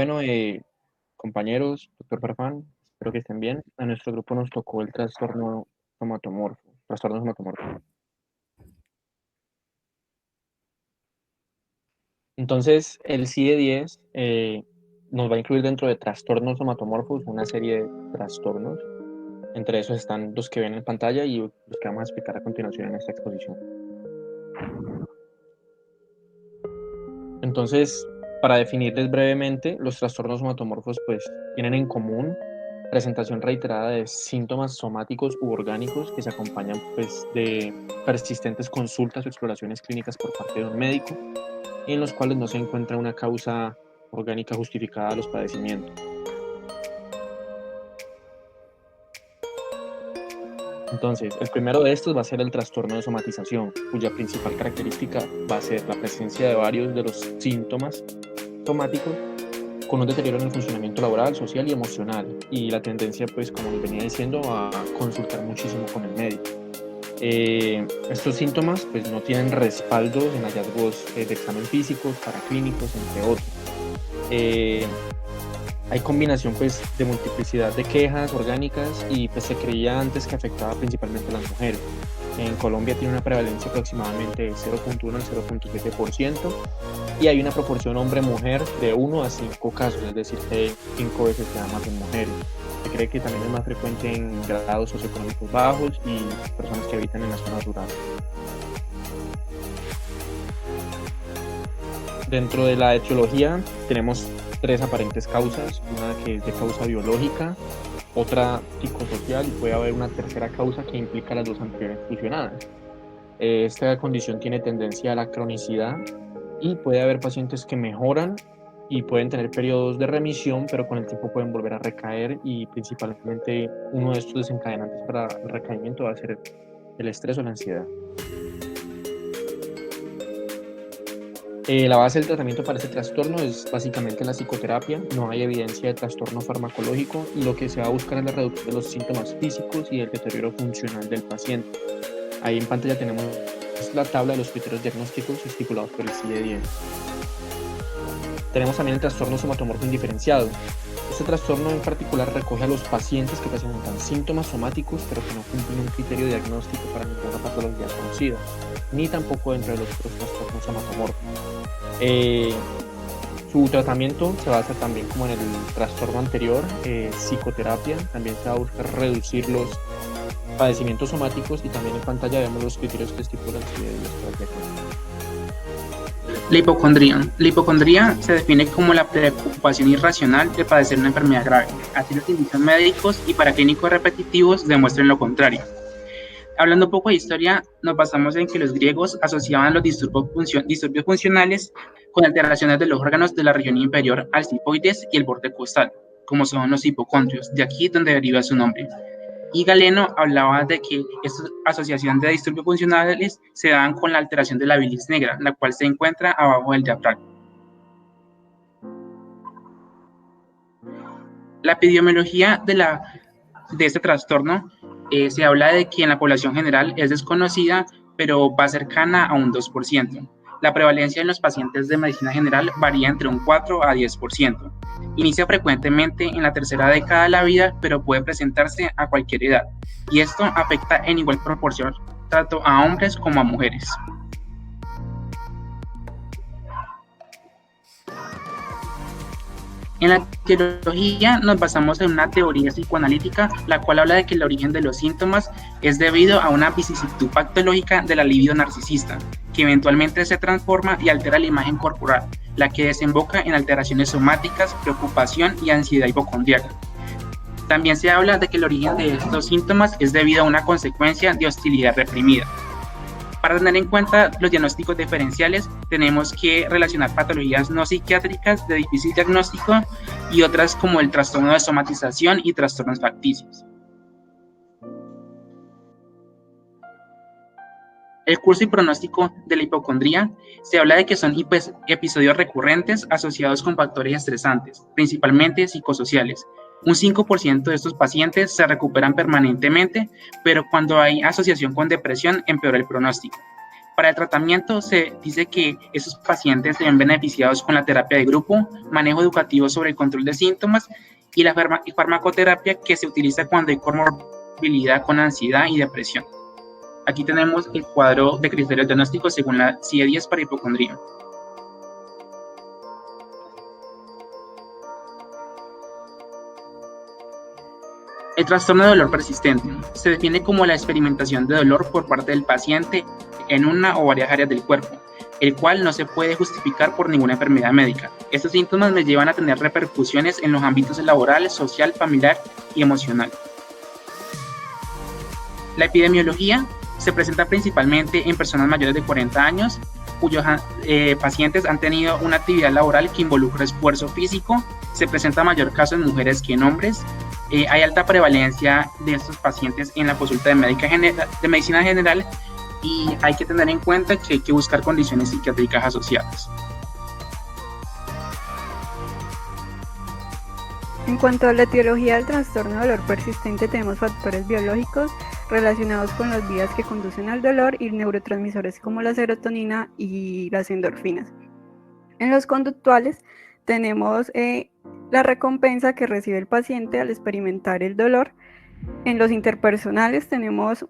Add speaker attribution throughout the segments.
Speaker 1: Bueno, compañeros, doctor Farfán, espero que estén bien. A nuestro grupo nos tocó el trastorno somatomorfo. Entonces, el CIE-10 nos va a incluir dentro de trastornos somatomorfos una serie de trastornos. Entre esos están los que ven en pantalla y los que vamos a explicar a continuación en esta exposición. Entonces, para definirles brevemente, los trastornos somatomorfos pues tienen en común presentación reiterada de síntomas somáticos u orgánicos que se acompañan pues de persistentes consultas o exploraciones clínicas por parte de un médico y en los cuales no se encuentra una causa orgánica justificada a los padecimientos. Entonces, el primero de estos va a ser el trastorno de somatización, cuya principal característica va a ser la presencia de varios de los síntomas somáticos con un deterioro en el funcionamiento laboral, social y emocional, y la tendencia, pues, como les venía diciendo, a consultar muchísimo con el médico. Estos síntomas, pues, no tienen respaldo en hallazgos de examen físicos, paraclínicos, entre otros. Hay combinación, pues, de multiplicidad de quejas orgánicas y, pues, se creía antes que afectaba principalmente a las mujeres. En Colombia tiene una prevalencia aproximadamente de 0.1 al 0.7% y hay una proporción hombre-mujer de 1 a 5 casos, es decir, que 5 veces se da más en mujeres. Se cree que también es más frecuente en grados socioeconómicos bajos y personas que habitan en las zonas rurales. Dentro de la etiología tenemos 3 aparentes causas, una que es de causa biológica, otra psicosocial y puede haber una tercera causa que implica las dos anteriores fusionadas. Esta condición tiene tendencia a la cronicidad y puede haber pacientes que mejoran y pueden tener periodos de remisión, pero con el tiempo pueden volver a recaer y principalmente uno de estos desencadenantes para el recaimiento va a ser el estrés o la ansiedad. La base del tratamiento para este trastorno es básicamente la psicoterapia. No hay evidencia de trastorno farmacológico y lo que se va a buscar es la reducción de los síntomas físicos y el deterioro funcional del paciente. Ahí en pantalla tenemos la tabla de los criterios diagnósticos estipulados por el CIE-10. Tenemos también el trastorno somatomorfo indiferenciado. Este trastorno en particular recoge a los pacientes que presentan síntomas somáticos pero que no cumplen un criterio diagnóstico para ninguna patología conocida, ni tampoco dentro de los otros trastornos somatomorfos. Su tratamiento se basa también como en el trastorno anterior, psicoterapia. También se va a buscar reducir los padecimientos somáticos y también en pantalla vemos los criterios que estipulan el CIE-10.
Speaker 2: La hipocondría se define como la preocupación irracional de padecer una enfermedad grave. Así los indicios médicos y paraclínicos repetitivos demuestran lo contrario. Hablando un poco de historia, nos basamos en que los griegos asociaban los disturbios funcionales con alteraciones de los órganos de la región inferior al cifoides y el borde costal, como son los hipocondrios, de aquí donde deriva su nombre. Y Galeno hablaba de que esta asociación de disturbios funcionales se dan con la alteración de la bilis negra, la cual se encuentra abajo del diafragma. La epidemiología de este trastorno se habla de que en la población general es desconocida, pero va cercana a un 2%. La prevalencia en los pacientes de medicina general varía entre un 4 a 10%. Inicia frecuentemente en la tercera década de la vida, pero puede presentarse a cualquier edad. Y esto afecta en igual proporción tanto a hombres como a mujeres. En la etiología nos basamos en una teoría psicoanalítica, la cual habla de que el origen de los síntomas es debido a una vicisitud patológica de la libido narcisista, que eventualmente se transforma y altera la imagen corporal, la que desemboca en alteraciones somáticas, preocupación y ansiedad hipocondríaca. También se habla de que el origen de estos síntomas es debido a una consecuencia de hostilidad reprimida. Para tener en cuenta los diagnósticos diferenciales, tenemos que relacionar patologías no psiquiátricas de difícil diagnóstico y otras como el trastorno de somatización y trastornos facticios. El curso y pronóstico de la hipocondría se habla de que son episodios recurrentes asociados con factores estresantes, principalmente psicosociales. Un 5% de estos pacientes se recuperan permanentemente, pero cuando hay asociación con depresión empeora el pronóstico. Para el tratamiento se dice que esos pacientes se ven beneficiados con la terapia de grupo, manejo educativo sobre el control de síntomas y la farmacoterapia que se utiliza cuando hay comorbilidad con ansiedad y depresión. Aquí tenemos el cuadro de criterios diagnósticos según la CIE-10 para hipocondría. El trastorno de dolor persistente se define como la experimentación de dolor por parte del paciente en una o varias áreas del cuerpo, el cual no se puede justificar por ninguna enfermedad médica. Estos síntomas me llevan a tener repercusiones en los ámbitos laboral, social, familiar y emocional. La epidemiología se presenta principalmente en personas mayores de 40 años, cuyos pacientes han tenido una actividad laboral que involucra esfuerzo físico. Se presenta mayor caso en mujeres que en hombres. Hay alta prevalencia de estos pacientes en la consulta de medicina general y hay que tener en cuenta que hay que buscar condiciones psiquiátricas asociadas.
Speaker 3: En cuanto a la etiología del trastorno de dolor persistente, tenemos factores biológicos relacionados con las vías que conducen al dolor y neurotransmisores como la serotonina y las endorfinas. En los conductuales tenemos la recompensa que recibe el paciente al experimentar el dolor. En los interpersonales tenemos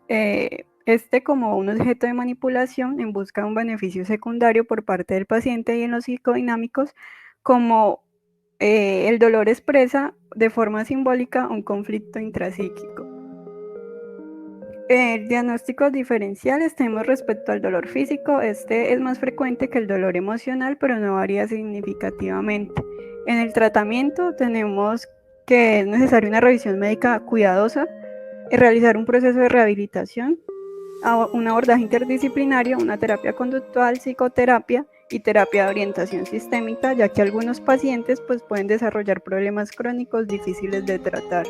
Speaker 3: como un objeto de manipulación en busca de un beneficio secundario por parte del paciente, y en los psicodinámicos como el dolor expresa de forma simbólica un conflicto intrapsíquico. Diagnósticos diferenciales tenemos respecto al dolor físico. Este es más frecuente que el dolor emocional, pero no varía significativamente. En el tratamiento tenemos que es necesaria una revisión médica cuidadosa, realizar un proceso de rehabilitación, un abordaje interdisciplinario, una terapia conductual, psicoterapia y terapia de orientación sistémica, ya que algunos pacientes pueden desarrollar problemas crónicos difíciles de tratar.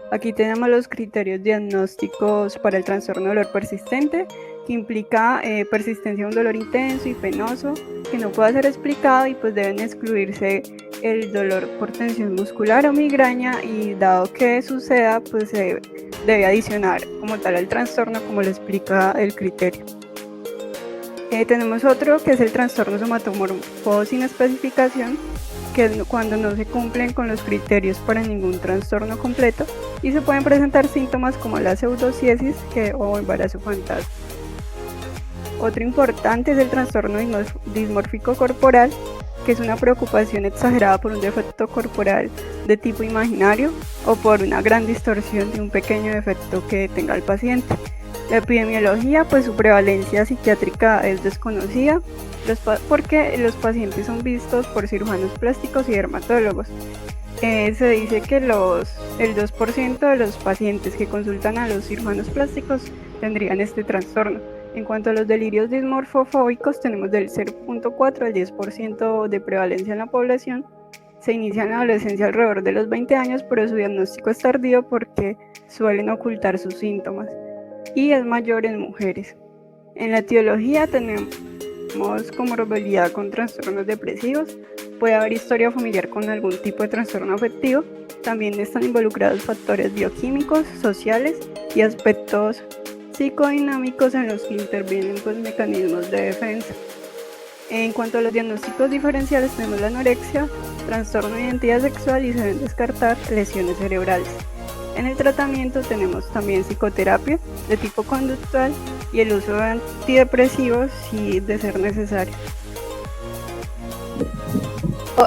Speaker 3: Aquí tenemos los criterios diagnósticos para el trastorno de dolor persistente, que implica persistencia de un dolor intenso y penoso, que no puede ser explicado, y deben excluirse el dolor por tensión muscular o migraña, y dado que suceda, se debe adicionar como tal al trastorno, como lo explica el criterio. Tenemos otro que es el trastorno somatomorfo sin especificación, que es cuando no se cumplen con los criterios para ningún trastorno completo y se pueden presentar síntomas como la pseudociesis o embarazo fantasma. Otro importante es el trastorno dismórfico corporal, que es una preocupación exagerada por un defecto corporal de tipo imaginario o por una gran distorsión de un pequeño defecto que tenga el paciente. La epidemiología, su prevalencia psiquiátrica es desconocida, porque los pacientes son vistos por cirujanos plásticos y dermatólogos. Se dice que el 2% de los pacientes que consultan a los cirujanos plásticos tendrían este trastorno. En cuanto a los delirios dismorfofóbicos, tenemos del 0.4 al 10% de prevalencia en la población. Se inicia en la adolescencia alrededor de los 20 años, pero su diagnóstico es tardío porque suelen ocultar sus síntomas, y es mayor en mujeres. En la etiología tenemos comorbilidad con trastornos depresivos, puede haber historia familiar con algún tipo de trastorno afectivo, también están involucrados factores bioquímicos, sociales y aspectos psicodinámicos en los que intervienen mecanismos de defensa. En cuanto a los diagnósticos diferenciales, tenemos la anorexia, trastorno de identidad sexual, y se deben descartar lesiones cerebrales. En el tratamiento tenemos también psicoterapia de tipo conductual y el uso de antidepresivos si de ser necesario.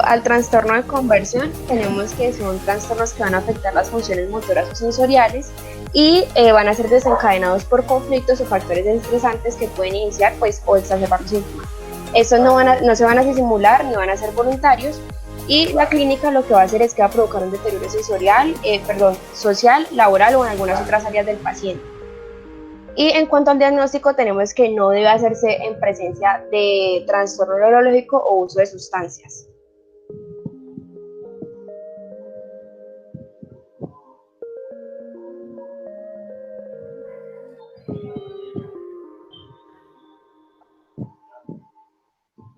Speaker 4: Al trastorno de conversión tenemos que son trastornos que van a afectar las funciones motoras o sensoriales y van a ser desencadenados por conflictos o factores estresantes que pueden iniciar o exacerbar los síntomas. Estos no se van a disimular ni van a ser voluntarios, y la clínica lo que va a hacer es que va a provocar un deterioro social, laboral o en algunas otras áreas del paciente. Y en cuanto al diagnóstico, tenemos que no debe hacerse en presencia de trastorno neurológico o uso de sustancias.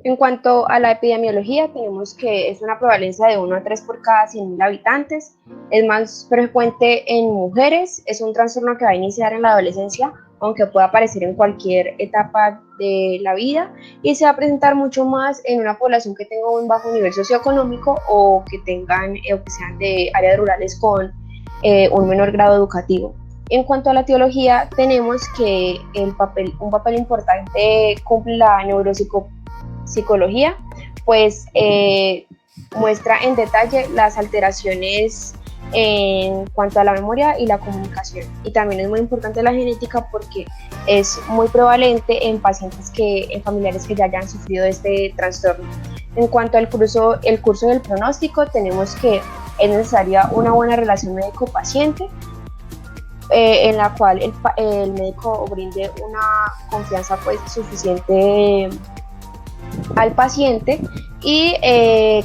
Speaker 4: En cuanto a la epidemiología, tenemos que es una prevalencia de 1 a 3 por cada 100.000 habitantes. Es más frecuente en mujeres, es un trastorno que va a iniciar en la adolescencia aunque pueda aparecer en cualquier etapa de la vida y se va a presentar mucho más en una población que tenga un bajo nivel socioeconómico o que tengan o que sean de áreas rurales con un menor grado educativo. En cuanto a la etiología, tenemos que un papel importante cumple la neuropsicología, pues muestra en detalle las alteraciones en cuanto a la memoria y la comunicación. Y también es muy importante la genética porque es muy prevalente en pacientes en familiares que ya hayan sufrido este trastorno. En cuanto al curso del pronóstico, tenemos que es necesaria una buena relación médico-paciente, en la cual el médico brinde una confianza pues suficiente al paciente y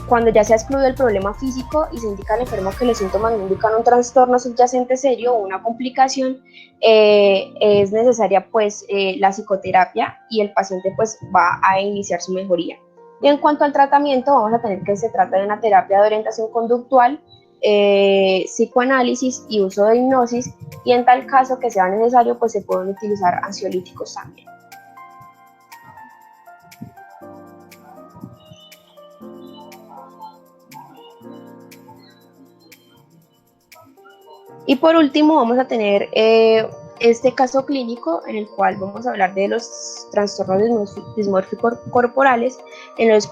Speaker 4: cuando ya se ha excluido el problema físico y se indica al enfermo que los síntomas no indican un trastorno subyacente serio o una complicación, es necesaria pues la psicoterapia y el paciente pues va a iniciar su mejoría. Y en cuanto al tratamiento, vamos a tener que se trata de una terapia de orientación conductual, psicoanálisis y uso de hipnosis, y en tal caso que sea necesario pues se pueden utilizar ansiolíticos también. Y por último vamos a tener este caso clínico en el cual vamos a hablar de los trastornos dismórficos corporales, en el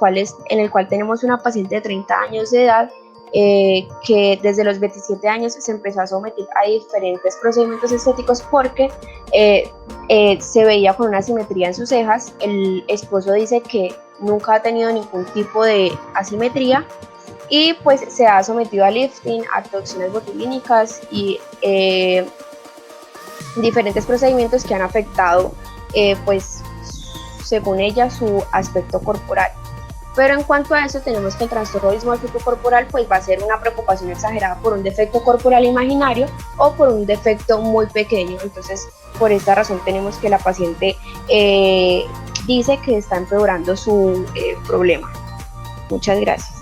Speaker 4: cual tenemos una paciente de 30 años de edad que desde los 27 años se empezó a someter a diferentes procedimientos estéticos porque se veía con una asimetría en sus cejas. El esposo dice que nunca ha tenido ningún tipo de asimetría y pues se ha sometido a lifting, a toxinas botulínicas y diferentes procedimientos que han afectado pues según ella su aspecto corporal. Pero en cuanto a eso tenemos que el trastorno dismórfico corporal pues va a ser una preocupación exagerada por un defecto corporal imaginario o por un defecto muy pequeño. Entonces por esta razón tenemos que la paciente dice que está empeorando su problema. Muchas gracias.